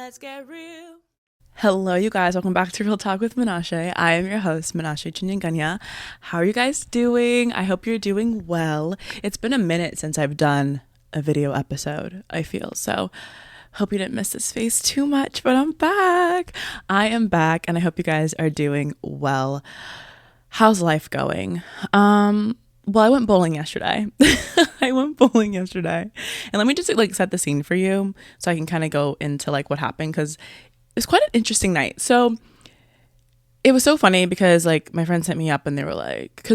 Let's get real. Hello, you guys. Welcome back to Real Talk with Menashe. I am your host, Menashe Chinyanganya. How are you guys doing? I hope you're doing well. It's been a minute since I've done a video episode, I feel. So, hope you didn't miss this face too much, but I'm back. I am back, and I hope you guys are doing well. How's life going? Well, I went bowling yesterday. And let me just set the scene for you so I can kind of go into what happened, because it was quite an interesting night. So it was so funny because my friends hit me up and they were like,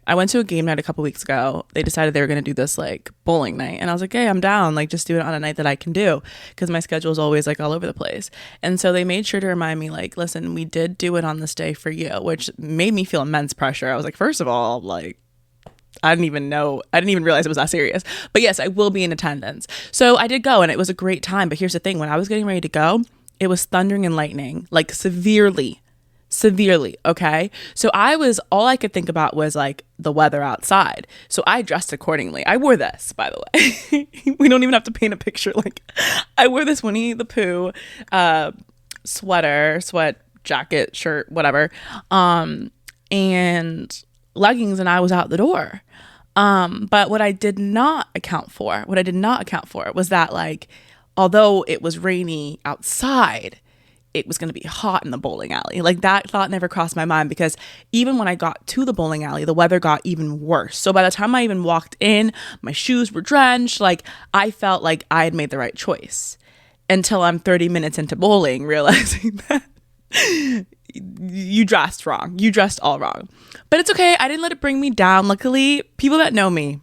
I went to a game night a couple weeks ago. They decided they were going to do this bowling night. And I was like, hey, I'm down. Just do it on a night that I can do, because my schedule is always all over the place. And so they made sure to remind me listen, we did do it on this day for you, which made me feel immense pressure. I was like, first of all, I didn't even realize it was that serious. But yes, I will be in attendance. So I did go, and it was a great time. But here's the thing. When I was getting ready to go, it was thundering and lightning, severely, okay? So all I could think about was the weather outside. So I dressed accordingly. I wore this, by the way. We don't even have to paint a picture. I wore this Winnie the Pooh sweat jacket, shirt, whatever, and leggings, and I was out the door. But what I did not account for was that although it was rainy outside, it was going to be hot in the bowling alley. That thought never crossed my mind, because even when I got to the bowling alley, the weather got even worse. So by the time I even walked in, my shoes were drenched. I felt like I had made the right choice, until I'm 30 minutes into bowling realizing that you dressed wrong. You dressed all wrong. But it's okay. I didn't let it bring me down. Luckily, people that know me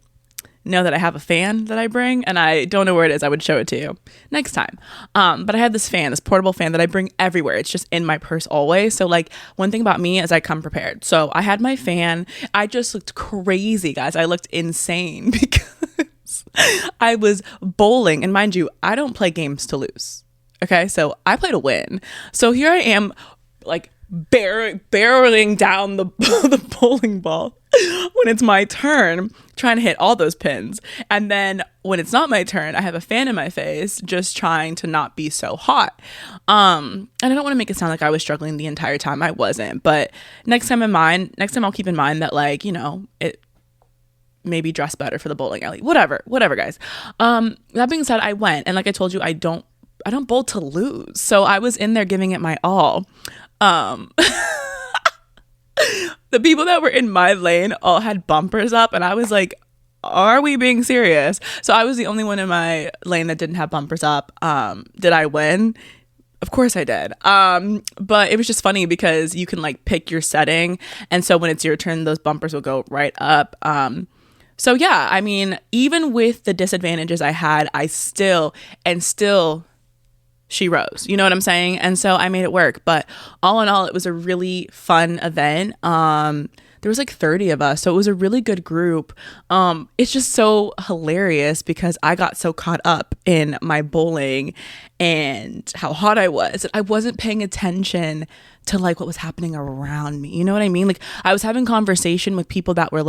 know that I have a fan that I bring, and I don't know where it is. I would show it to you next time. But I have this portable fan that I bring everywhere. It's just in my purse always. So one thing about me is I come prepared. So I had my fan. I just looked crazy, guys. I looked insane because I was bowling. And mind you, I don't play games to lose. Okay, so I play to win. So here I am, barreling down the bowling ball when it's my turn, trying to hit all those pins. And then when it's not my turn, I have a fan in my face, just trying to not be so hot. And I don't want to make it sound like I was struggling the entire time. I wasn't. But next time I'll keep in mind that it maybe dress better for the bowling alley. Whatever, guys. That being said, I went, and I told you, I don't bowl to lose. So I was in there giving it my all. The people that were in my lane all had bumpers up, and I was like, are we being serious? So I was the only one in my lane that didn't have bumpers up. Did I win? Of course I did. But it was just funny because you can pick your setting. And so when it's your turn, those bumpers will go right up. So yeah, I mean, even with the disadvantages I had, she rose, you know what I'm saying? And so I made it work. But all in all, it was a really fun event. There was 30 of us, so it was a really good group. It's just so hilarious because I got so caught up in my bowling and how hot I was. I wasn't paying attention to what was happening around me. You know what I mean? I was having conversation with people that were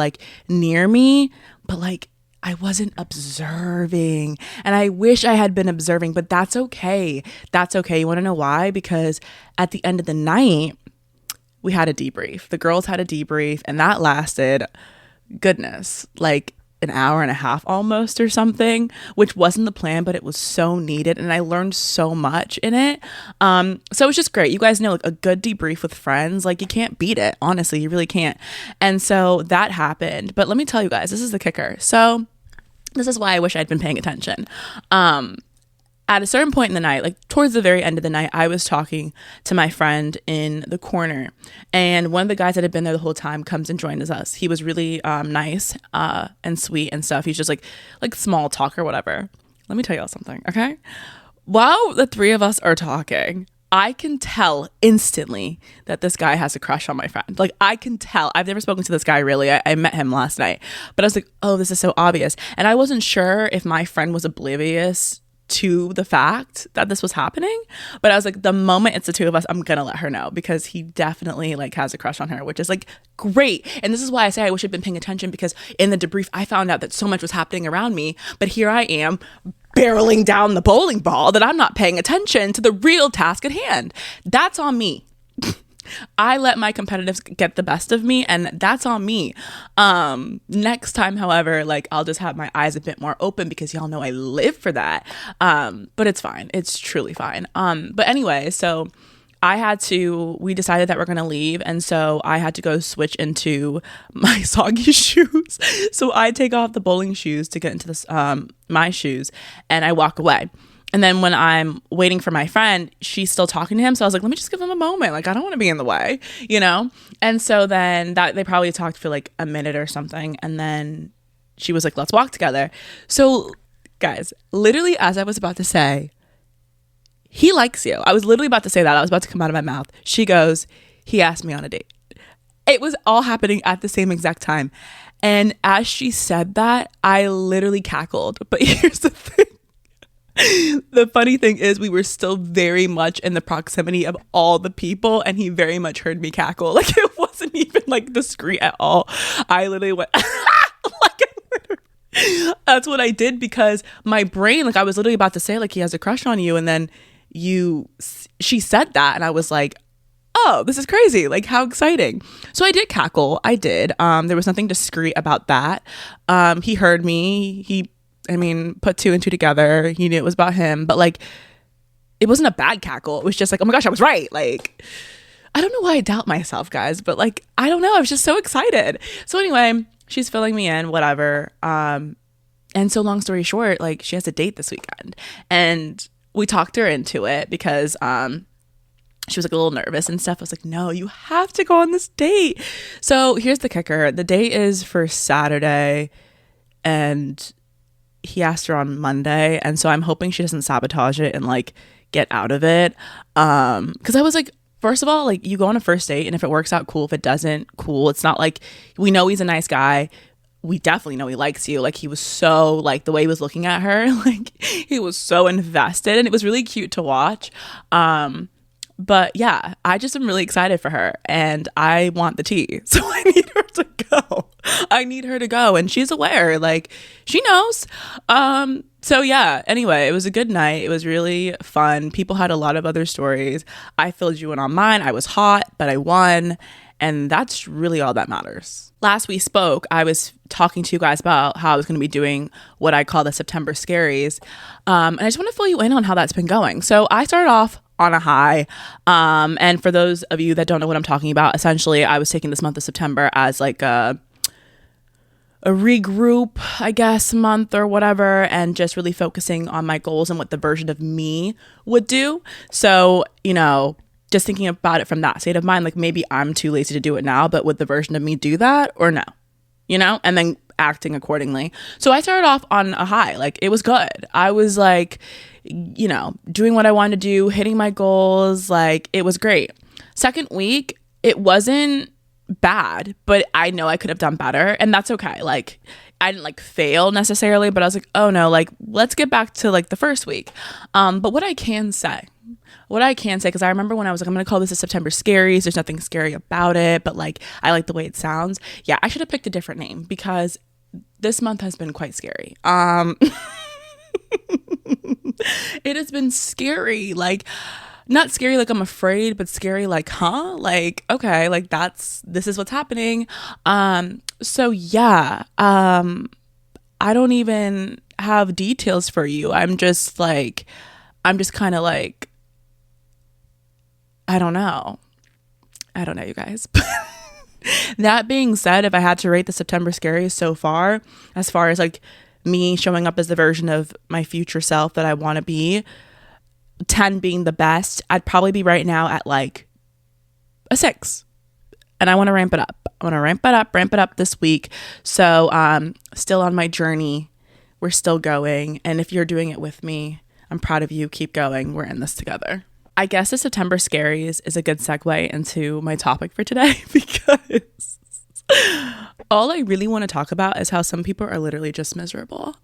near me, but I wasn't observing, and I wish I had been observing, but that's okay. That's okay. You want to know why? Because at the end of the night, we had a debrief. The girls had a debrief, and that lasted, goodness, an hour and a half almost or something, which wasn't the plan, but it was so needed, and I learned so much in it. So it was just great. You guys know, a good debrief with friends, you can't beat it. Honestly, you really can't. And so that happened. But let me tell you guys, this is the kicker. So this is why I wish I'd been paying attention. At a certain point in the night, towards the very end of the night, I was talking to my friend in the corner, and one of the guys that had been there the whole time comes and joins us. He was really nice and sweet and stuff. He's just like small talk or whatever. Let me tell y'all something, okay? While the three of us are talking, I can tell instantly that this guy has a crush on my friend. I can tell. I've never spoken to this guy really. I met him last night. But I was like, oh, this is so obvious. And I wasn't sure if my friend was oblivious to the fact that this was happening. But I was like, the moment it's the two of us, I'm going to let her know, because he definitely has a crush on her, which is great. And this is why I say I wish I'd been paying attention, because in the debrief, I found out that so much was happening around me. But here I am barreling down the bowling ball that I'm not paying attention to the real task at hand. That's on me. I let my competitiveness get the best of me, and that's on me. Next time, however, like, I'll just have my eyes a bit more open because y'all know I live for that. But it's fine. It's truly fine. But anyway, so we decided that we're going to leave. And so I had to go switch into my soggy shoes. So I take off the bowling shoes to get into this, my shoes, and I walk away. And then when I'm waiting for my friend, she's still talking to him. So I was like, let me just give him a moment. Like, I don't want to be in the way, you know? And so then they probably talked for like a minute or something. And then she was like, let's walk together. So guys, literally as I was about to say, he likes you. I was literally about to say that. I was about to come out of my mouth. She goes, he asked me on a date. It was all happening at the same exact time. And as she said that, I literally cackled. But here's the thing. The funny thing is we were still very much in the proximity of all the people, and he very much heard me cackle. Like, it wasn't even like discreet at all. I literally went that's what I did, because my brain, like, I was literally about to say like, he has a crush on you, and then she said that, and I was like, oh, this is crazy. Like, how exciting. So I did cackle. I did. There was nothing discreet about that. He heard me. Put two and two together. He knew it was about him, but like, it wasn't a bad cackle. It was just like, oh my gosh, I was right. Like, I don't know why I doubt myself, guys, but like, I don't know. I was just so excited. So anyway, she's filling me in, whatever. And so long story short, like, she has a date this weekend, and we talked her into it because, she was like a little nervous and stuff. I was like, no, you have to go on this date. So here's the kicker. The date is for Saturday, and he asked her on Monday, and so I'm hoping she doesn't sabotage it and like get out of it. Because I was like, first of all, like, you go on a first date, and if it works out, cool. If it doesn't, cool. It's not like, we know he's a nice guy. We definitely know he likes you. Like, he was so, like, the way he was looking at her, like, he was so invested, and it was really cute to watch. But yeah, I just am really excited for her, and I want the tea. So I need her to go. I need her to go. And she's aware, like, she knows. So yeah, anyway, it was a good night. It was really fun. People had a lot of other stories. I filled you in on mine. I was hot, but I won. And that's really all that matters. Last we spoke, I was talking to you guys about how I was going to be doing what I call the September Scaries. And I just want to fill you in on how that's been going. So I started off on a high. And for those of you that don't know what I'm talking about, essentially I was taking this month of September as like a regroup, I guess, month or whatever, and just really focusing on my goals and what the version of me would do. So, you know, just thinking about it from that state of mind, like, maybe I'm too lazy to do it now, but would the version of me do that or no? You know, and then acting accordingly. So I started off on a high. Like, it was good. I was like, you know, doing what I wanted to do, hitting my goals. Like, it was great. Second week, it wasn't bad, but I know I could have done better, and that's okay. Like, I didn't like fail necessarily, but I was like, oh no, like, let's get back to like the first week. But what I can say, because I remember when I was like, I'm gonna call this a September Scaries, there's nothing scary about it, but like, I like the way it sounds. Yeah, I should have picked a different name, because this month has been quite scary. It has been scary, like, not scary like I'm afraid, but scary like, huh? Like, okay, like, this is what's happening. So yeah, I don't even have details for you. I'm just kind of like, I don't know, you guys. That being said, if I had to rate the September Scaries so far, as far as like me showing up as the version of my future self that I want to be, 10 being the best, I'd probably be right now at like a 6. And I want to ramp it up. I want to ramp it up this week. So still on my journey. We're still going. And if you're doing it with me, I'm proud of you. Keep going. We're in this together. I guess the September Scaries is a good segue into my topic for today, because all I really want to talk about is how some people are literally just miserable.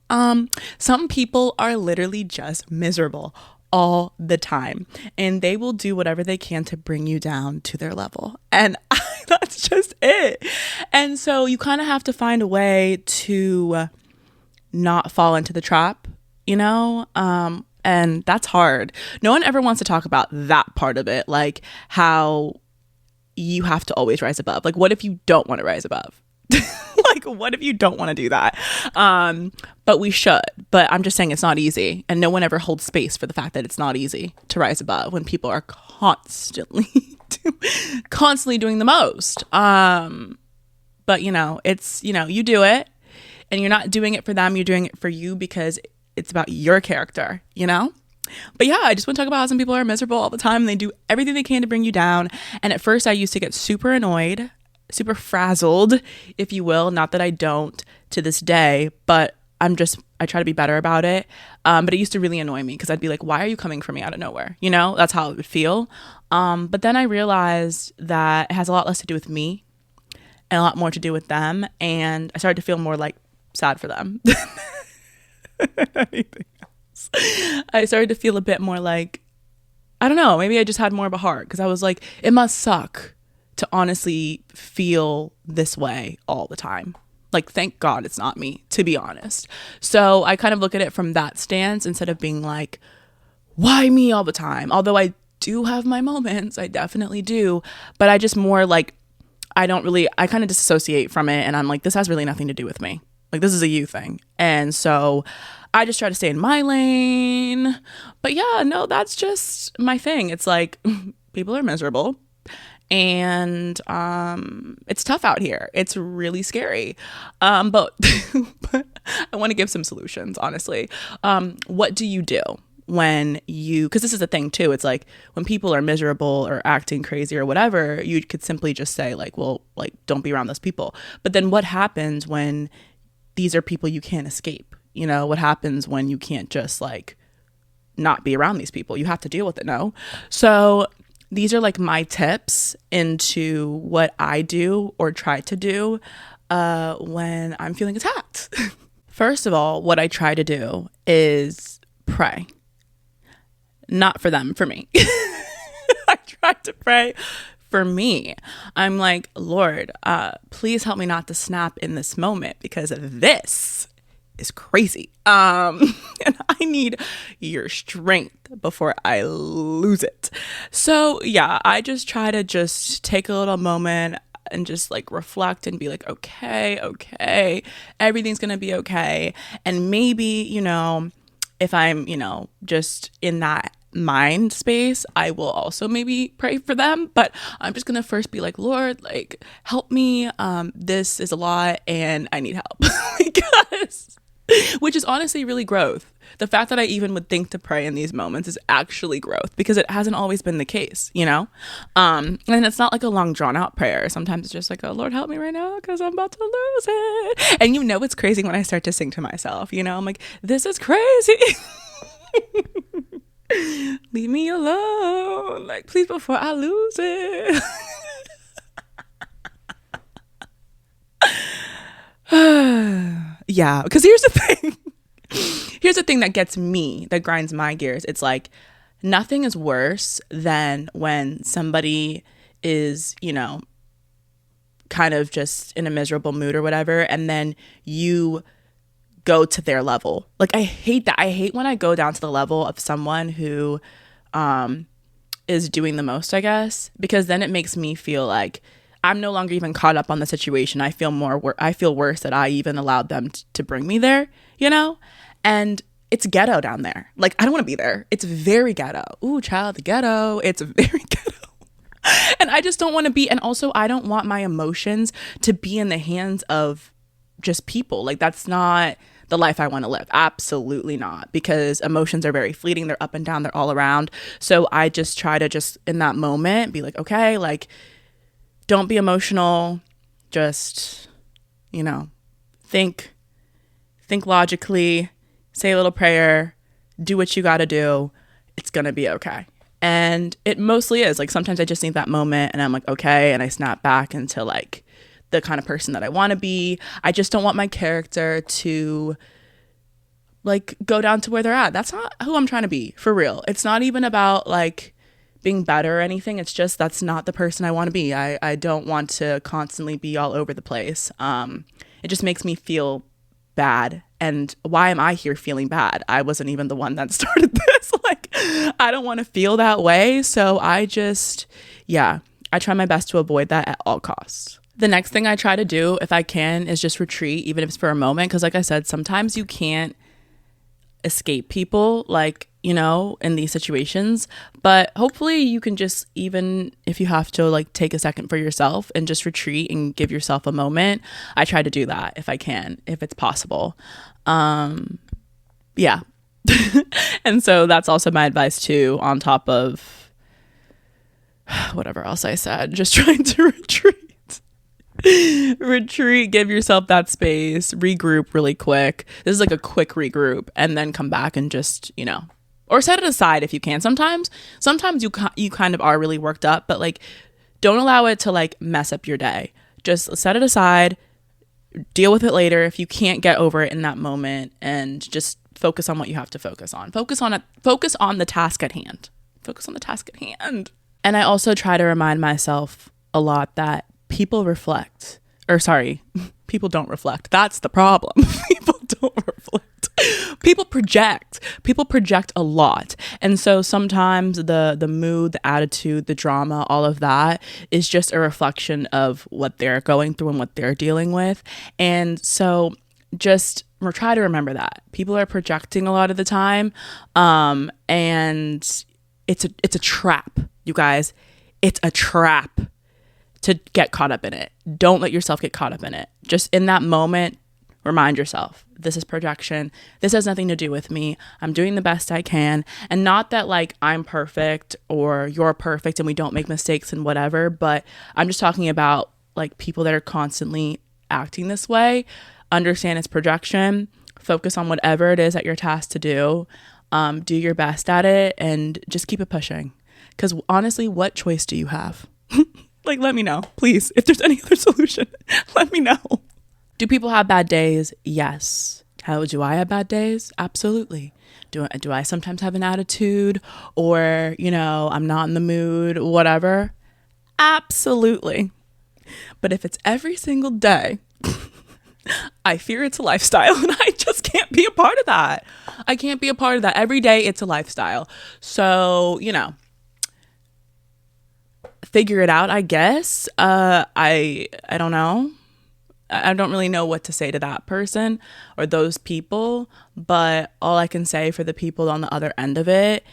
Some people are literally just miserable all the time, and they will do whatever they can to bring you down to their level. And that's just it. And so you kind of have to find a way to not fall into the trap, you know? And that's hard. No one ever wants to talk about that part of it, like how you have to always rise above. Like, what if you don't want to rise above? Like, what if you don't want to do that? But we should. But I'm just saying it's not easy. And no one ever holds space for the fact that it's not easy to rise above when people are constantly doing the most. But, you know, it's, you know, you do it and you're not doing it for them. You're doing it for you because it's about your character, you know? But yeah, I just want to talk about how some people are miserable all the time and they do everything they can to bring you down. And at first I used to get super annoyed, super frazzled, if you will. Not that I don't to this day, but I try to be better about it. But it used to really annoy me because I'd be like, why are you coming for me out of nowhere? You know, that's how it would feel. But then I realized that it has a lot less to do with me and a lot more to do with them. And I started to feel more like sad for them than anything else. I started to feel a bit more like, I don't know, maybe I just had more of a heart because I was like, it must suck to honestly feel this way all the time. Like, thank God it's not me, to be honest. So I kind of look at it from that stance instead of being like, why me all the time? Although I do have my moments, I definitely do. But I just more like, I kind of disassociate from it. And I'm like, this has really nothing to do with me. Like, this is a you thing. And so I just try to stay in my lane. But yeah, no, that's just my thing. It's like, people are miserable. And it's tough out here. It's really scary. But I want to give some solutions, honestly. What do you do when because this is the thing too. It's like when people are miserable or acting crazy or whatever, you could simply just say like, well, like, don't be around those people. But then what happens when these are people you can't escape? You know, what happens when you can't just like not be around these people? You have to deal with it, no? So these are like my tips into what I do or try to do when I'm feeling attacked. First of all, what I try to do is pray. Not for them, for me. I try to pray for me. I'm like, Lord, please help me not to snap in this moment because this is crazy. And I need your strength before I lose it. So yeah, I just try to just take a little moment and just like reflect and be like, okay, everything's gonna be okay. And maybe, you know, if I'm, you know, just in that mind space, I will also maybe pray for them. But I'm just gonna first be like, Lord, like, help me. This is a lot and I need help. Because which is honestly really growth. The fact that I even would think to pray in these moments is actually growth because it hasn't always been the case, you know? And it's not like a long drawn out prayer. Sometimes it's just like, oh, Lord, help me right now because I'm about to lose it. And you know, it's crazy when I start to sing to myself, you know, I'm like, this is crazy. Leave me alone. Like, please, before I lose it. Yeah, because here's the thing that gets me, that grinds my gears. It's like nothing is worse than when somebody is, you know, kind of just in a miserable mood or whatever, and then you go to their level. Like, I hate that. I hate when I go down to the level of someone who is doing the most, I guess, because then it makes me feel like I'm no longer even caught up on the situation. I feel worse that I even allowed them to bring me there, you know? And it's ghetto down there. Like, I don't want to be there. It's very ghetto. Ooh, child, the ghetto. It's very ghetto. And I just don't want to be. And also, I don't want my emotions to be in the hands of just people. Like, that's not the life I want to live. Absolutely not. Because emotions are very fleeting. They're up and down. They're all around. So I just try to just in that moment be like, okay, like, don't be emotional. Just, you know, think logically, say a little prayer, do what you got to do. It's going to be okay. And it mostly is. Like, sometimes I just need that moment and I'm like, okay. And I snap back into like the kind of person that I want to be. I just don't want my character to like go down to where they're at. That's not who I'm trying to be, for real. It's not even about like being better or anything. It's just that's not the person I want to be. I don't want to constantly be all over the place. It just makes me feel bad. And why am I here feeling bad? I wasn't even the one that started this. Like, I don't want to feel that way. So I just, yeah, I try my best to avoid that at all costs. The next thing I try to do, if I can, is just retreat, even if it's for a moment. Because like I said, sometimes you can't escape people, like, you know, in these situations, but hopefully you can just, even if you have to like take a second for yourself and just retreat and give yourself a moment. I try to do that if I can, if it's possible. Yeah. And so that's also my advice too, on top of whatever else I said, just trying to retreat, give yourself that space, regroup really quick. This is like a quick regroup, and then come back and just, you know, or set it aside if you can. Sometimes you kind of are really worked up, but like, don't allow it to like mess up your day. Just set it aside, deal with it later if you can't get over it in that moment, and just focus on what you have to focus on. Focus on the task at hand. Focus on the task at hand. And I also try to remind myself a lot that people don't reflect. That's the problem. People don't reflect. People project a lot. And so sometimes the mood, the attitude, the drama, all of that is just a reflection of what they're going through and what they're dealing with. And so just try to remember that people are projecting a lot of the time. And it's a trap, you guys. It's a trap to get caught up in it. Don't let yourself get caught up in it. Just in that moment, remind yourself, this is projection. This has nothing to do with me. I'm doing the best I can. And not that like I'm perfect or you're perfect and we don't make mistakes and whatever, but I'm just talking about like people that are constantly acting this way. Understand it's projection. Focus on whatever it is that you're tasked to do. Do your best at it and just keep it pushing. Because honestly, what choice do you have? Like, let me know, please. If there's any other solution, let me know. Do people have bad days? Yes. How do I have bad days? Absolutely. Do I sometimes have an attitude, or, you know, I'm not in the mood, whatever? Absolutely. But if it's every single day, I fear it's a lifestyle, and I just can't be a part of that. I can't be a part of that. Every day it's a lifestyle. So, you know, figure it out, I guess. I don't know. I don't really know what to say to that person or those people, but all I can say for the people on the other end of it,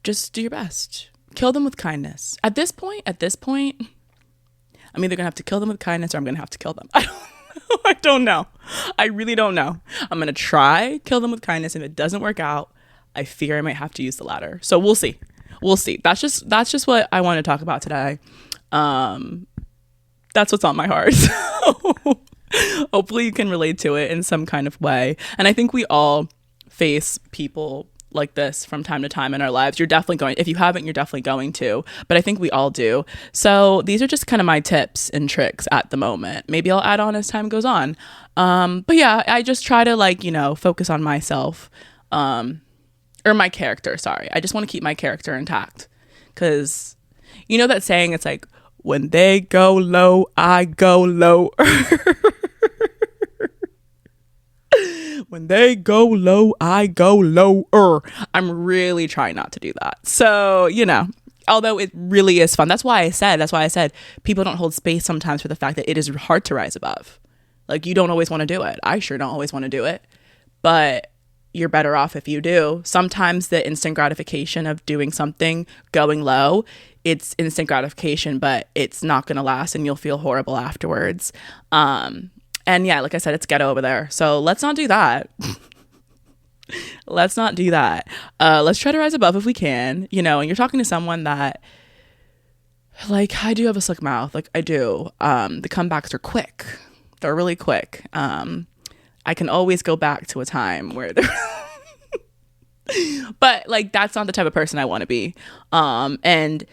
just do your best. Kill them with kindness. At this point, I'm either gonna have to kill them with kindness or I'm gonna have to kill them. I don't know. I really don't know. I'm gonna try kill them with kindness. If it doesn't work out, I fear I might have to use the latter. So we'll see. That's just what I want to talk about today. That's what's on my heart. So hopefully you can relate to it in some kind of way. And I think we all face people like this from time to time in our lives. You're definitely going, if you haven't, you're definitely going to, but I think we all do. So these are just kind of my tips and tricks at the moment. Maybe I'll add on as time goes on. But yeah, I just try to like, you know, focus on myself, or my character. Sorry. I just want to keep my character intact. 'Cause you know that saying, it's like, when they go low, I go lower. When they go low, I go lower. I'm really trying not to do that. So, you know, although it really is fun. That's why I said people don't hold space sometimes for the fact that it is hard to rise above. Like, you don't always want to do it. I sure don't always want to do it. But you're better off if you do. Sometimes the instant gratification of doing something, going low, it's instant gratification, but it's not going to last and you'll feel horrible afterwards. And yeah, like I said, it's ghetto over there. So let's not do that. Let's not do that. Let's try to rise above if we can, you know, and you're talking to someone that, like, I do have a slick mouth. Like, I do. The comebacks are quick. They're really quick. I can always go back to a time where they're but like, that's not the type of person I want to be. And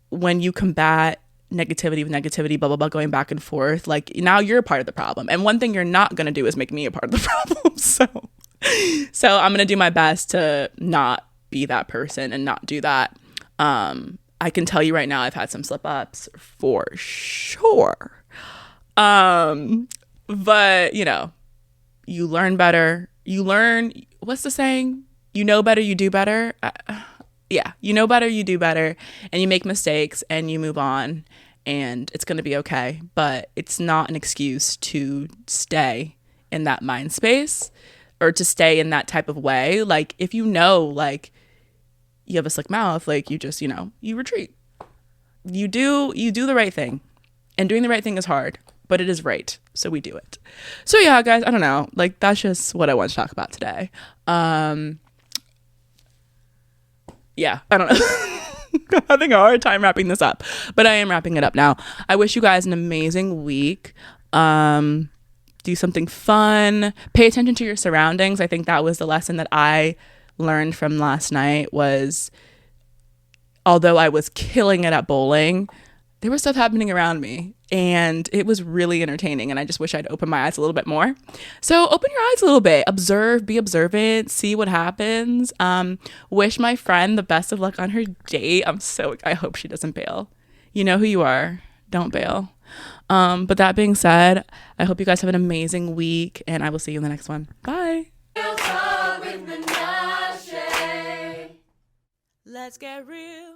when you combat negativity with negativity, blah, blah, blah, going back and forth, like, now you're a part of the problem. And one thing you're not going to do is make me a part of the problem. So I'm going to do my best to not be that person and not do that. I can tell you right now, I've had some slip ups for sure. But, you know, you learn better. You learn, what's the saying? You know better, you do better. Yeah, you know better, you do better, and you make mistakes and you move on, and it's going to be okay. But it's not an excuse to stay in that mind space or to stay in that type of way. Like, if you know, like, you have a slick mouth, like, you just, you know, you retreat. You do the right thing, and doing the right thing is hard, but it is right, so we do it. So yeah, guys, I don't know, like, that's just what I want to talk about today. Yeah, I don't know. I'm having a hard time wrapping this up, but I am wrapping it up now. I wish you guys an amazing week. Do something fun. Pay attention to your surroundings. I think that was the lesson that I learned from last night was, although I was killing it at bowling, there was stuff happening around me, and it was really entertaining, and I just wish I'd opened my eyes a little bit more. So open your eyes a little bit, observe, be observant, see what happens. Wish my friend the best of luck on her date. I hope she doesn't bail. You know who you are. Don't bail. But that being said, I hope you guys have an amazing week, and I will see you in the next one. Bye. Let's get real.